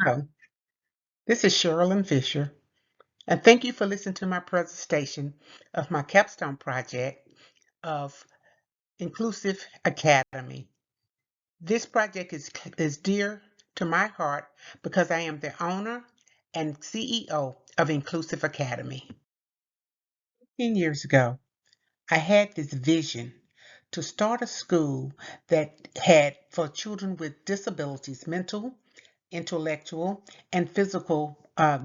Hello, this is Sherilyn Fisher, and thank you for listening to my presentation of my capstone project of Inclusive Academy. This project is dear to my heart because I am the owner and CEO of Inclusive Academy. 15 years ago, I had this vision to start a school that had for children with disabilities, mental, intellectual, and physical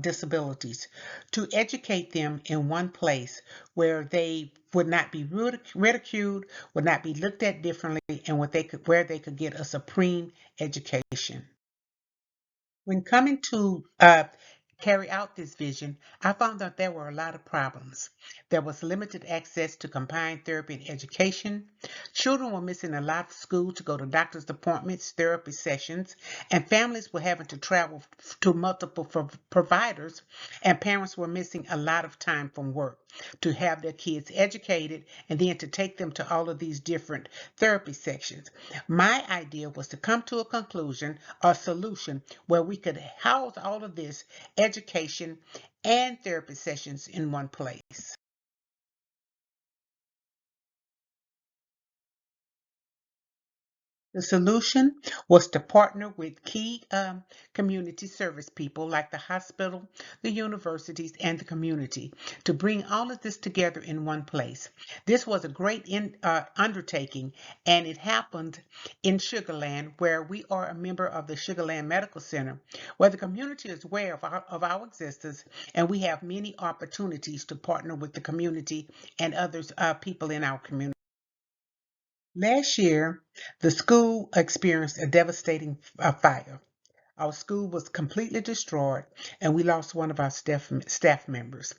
disabilities, to educate them in one place where they would not be ridiculed, would not be looked at differently, and where they could get a supreme education. When coming to carry out this vision, I found that there were a lot of problems. There was limited access to combined therapy and education. Children were missing a lot of school to go to doctor's appointments, therapy sessions, and families were having to travel to multiple providers, and parents were missing a lot of time from work to have their kids educated and then to take them to all of these different therapy sections. My idea was to come to a conclusion or solution where we could house all of this education and therapy sessions in one place. The solution was to partner with key community service people like the hospital, the universities, and the community to bring all of this together in one place. This was a great undertaking, and it happened in Sugarland, where we are a member of the Sugarland Medical Center, where the community is aware of our existence, and we have many opportunities to partner with the community and others, people in our community. Last year, the school experienced a devastating fire. Our school was completely destroyed, and we lost one of our staff members.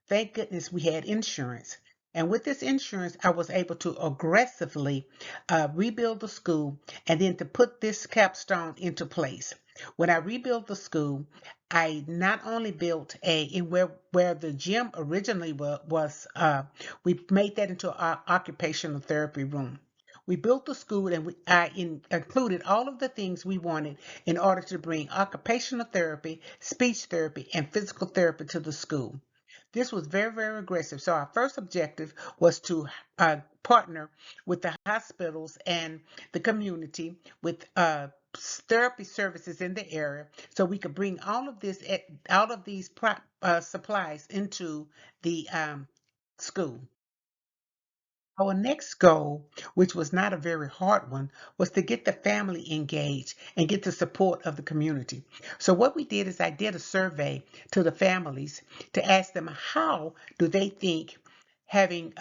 Thank goodness we had insurance. And with this insurance, I was able to aggressively rebuild the school and then to put this capstone into place. When I rebuilt the school, I not only built where the gym originally was, we made that into our occupational therapy room. We built the school, and included all of the things we wanted in order to bring occupational therapy, speech therapy, and physical therapy to the school. This was very, very aggressive. So our first objective was to partner with the hospitals and the community with therapy services in the area, so we could bring all of these supplies into the school. Our next goal, which was not a very hard one, was to get the family engaged and get the support of the community. So what we did is I did a survey to the families to ask them how do they think having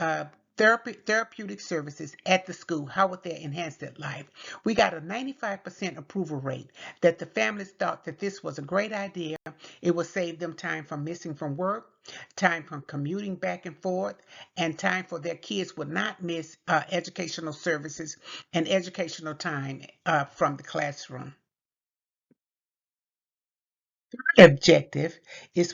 therapeutic services at the school, how would they enhance their life? We got a 95% approval rate that the families thought that this was a great idea. It would save them time from missing from work, time from commuting back and forth, and time for their kids would not miss educational services and educational time from the classroom. Objective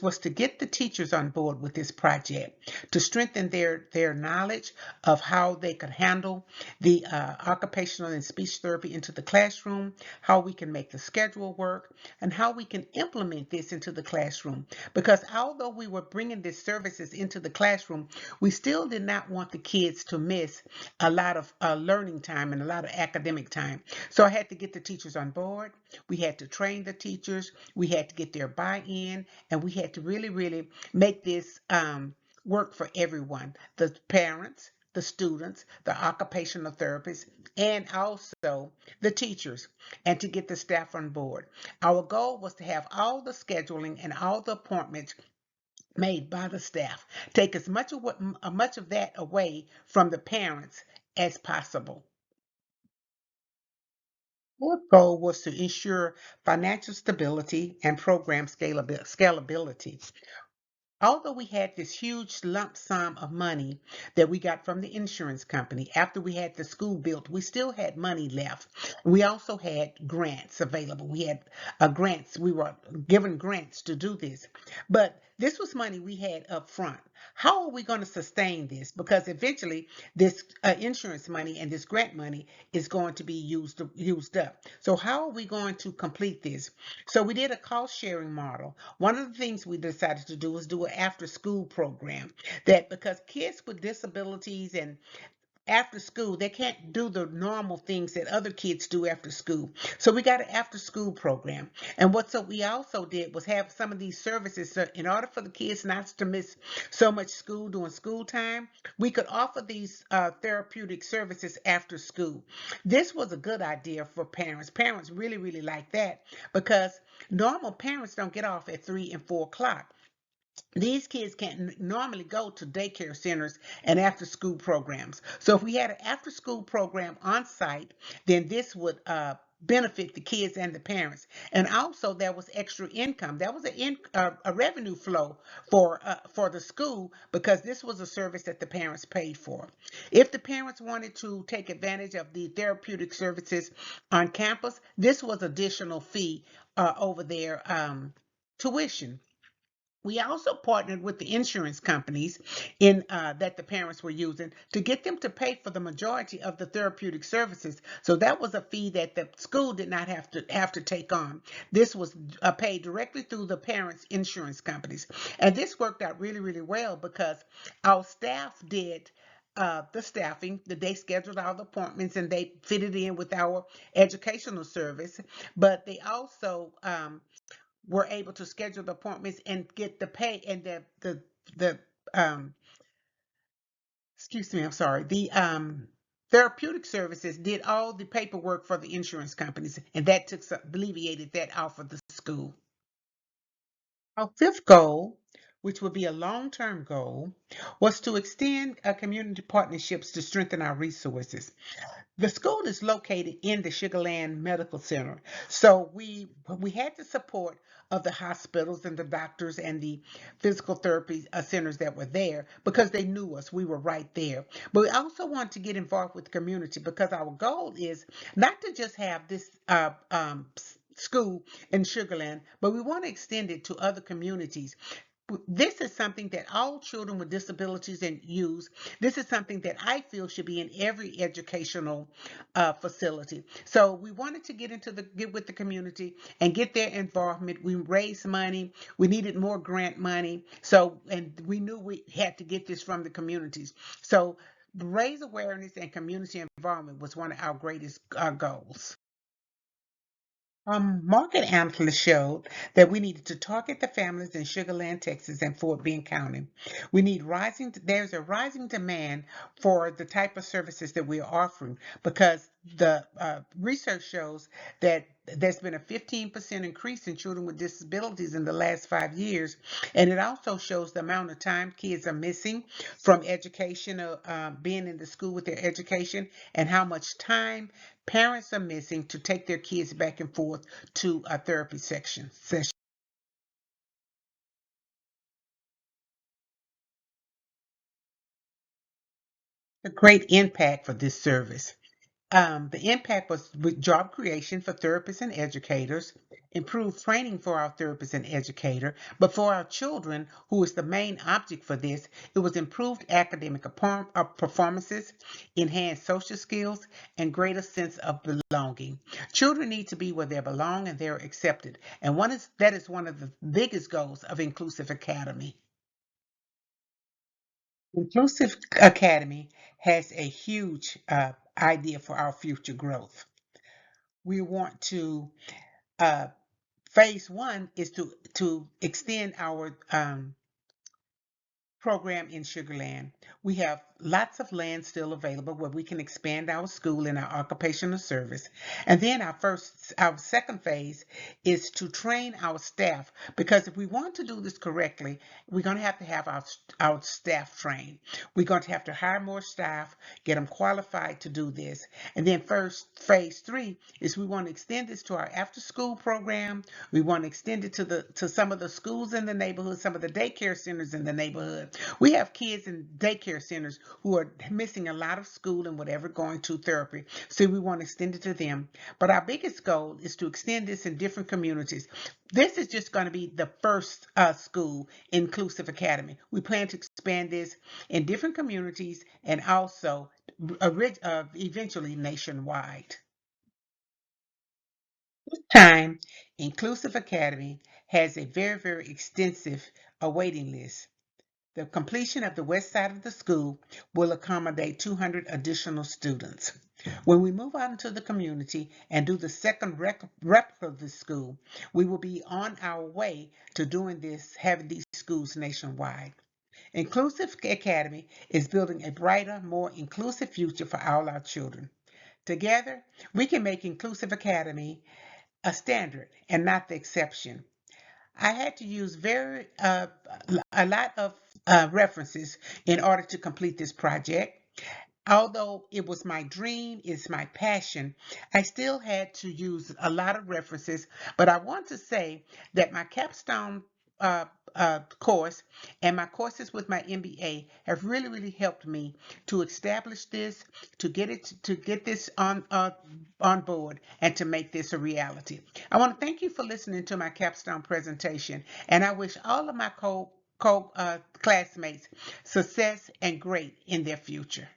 was to get the teachers on board with this project to strengthen their knowledge of how they could handle the occupational and speech therapy into the classroom, how we can make the schedule work, and how we can implement this into the classroom. Because although we were bringing these services into the classroom, we still did not want the kids to miss a lot of learning time and a lot of academic time. So I had to get the teachers on board. We had to train the teachers. We had to get their buy-in, and we had to really, really make this work for everyone, the parents, the students, the occupational therapists, and also the teachers, and to get the staff on board. Our goal was to have all the scheduling and all the appointments made by the staff. Take as much of that away from the parents as possible. Our goal was to ensure financial stability and program scalability. Although we had this huge lump sum of money that we got from the insurance company after we had the school built, we still had money left. We also had grants available. We had grants. We were given grants to do this. But this was money we had up front. How are we going to sustain this? Because eventually this insurance money and this grant money is going to be used up. So how are we going to complete this? So we did a cost sharing model. One of the things we decided to do was do an after school program, that because kids with disabilities and after school they can't do the normal things that other kids do after school, so we got an after school program. And what so we also did was have some of these services, so in order for the kids not to miss so much school during school time, we could offer these therapeutic services after school. This was a good idea for parents really like that, because normal parents don't get off at 3 and 4 o'clock. These kids can't normally go to daycare centers and after school programs. So if we had an after school program on site, then this would benefit the kids and the parents. And also there was extra income. That was a revenue flow for the school, because this was a service that the parents paid for. If the parents wanted to take advantage of the therapeutic services on campus, this was additional fee over their tuition. We also partnered with the insurance companies in that the parents were using to get them to pay for the majority of the therapeutic services. So that was a fee that the school did not have to take on. This was paid directly through the parents' insurance companies, and this worked out really well, because our staff did the staffing. They scheduled all the appointments and they fitted in with our educational service, but they also were able to schedule the appointments and get the pay and the um excuse me, I'm sorry, the therapeutic services did all the paperwork for the insurance companies, and that took some, alleviated that off of the school. Our fifth goal, which would be a long-term goal, was to extend community partnerships to strengthen our resources. The school is located in the Sugarland Medical Center, so we had the support of the hospitals and the doctors and the physical therapy centers that were there, because they knew us. We were right there. But we also want to get involved with the community, because our goal is not to just have this school in Sugarland, but we want to extend it to other communities. This is something that all children with disabilities and use. This is something that I feel should be in every educational facility. So we wanted to get with the community and get their involvement. We raised money. We needed more grant money. So, and we knew we had to get this from the communities. So raise awareness and community involvement was one of our greatest goals. Market analysis showed that we needed to target the families in Sugarland, Texas, and Fort Bend County. There's a rising demand for the type of services that we're offering, because the research shows that there's been a 15% increase in children with disabilities in the last 5 years. And it also shows the amount of time kids are missing from education, being in the school with their education, and how much time parents are missing to take their kids back and forth to a therapy session. A great impact for this service. The impact was with job creation for therapists and educators, improved training for our therapists and educator, but for our children, who is the main object for this, it was improved academic performances, enhanced social skills, and greater sense of belonging. Children need to be where they belong and they're accepted, and that is one of the biggest goals of Inclusive Academy. Inclusive Academy has a huge idea for our future growth. We want to uh, phase one is to extend our program in Sugarland. We have lots of land still available where we can expand our school and our occupational service. And then our second phase is to train our staff, because if we want to do this correctly, we're going to have our staff trained. We're going to have to hire more staff, get them qualified to do this. And then first phase three is we want to extend this to our after school program. We want to extend it to some of the schools in the neighborhood, some of the daycare centers in the neighborhood. We have kids in daycare centers who are missing a lot of school and whatever going to therapy. So we want to extend it to them. But our biggest goal is to extend this in different communities. This is just going to be the first school, Inclusive Academy. We plan to expand this in different communities and also eventually nationwide. This time, Inclusive Academy has a very, very extensive awaiting list. The completion of the west side of the school will accommodate 200 additional students. When we move out into the community and do the second replica of the school, we will be on our way to doing this, having these schools nationwide. Inclusive Academy is building a brighter, more inclusive future for all our children. Together, we can make Inclusive Academy a standard and not the exception. I had to use a lot of references in order to complete this project. Although it was my dream, it's my passion, I still had to use a lot of references. But I want to say that my capstone uh, course and my courses with my MBA have really, really helped me to establish this, to get this on board, and to make this a reality. I want to thank you for listening to my capstone presentation, and I wish all of my classmates success and great in their future.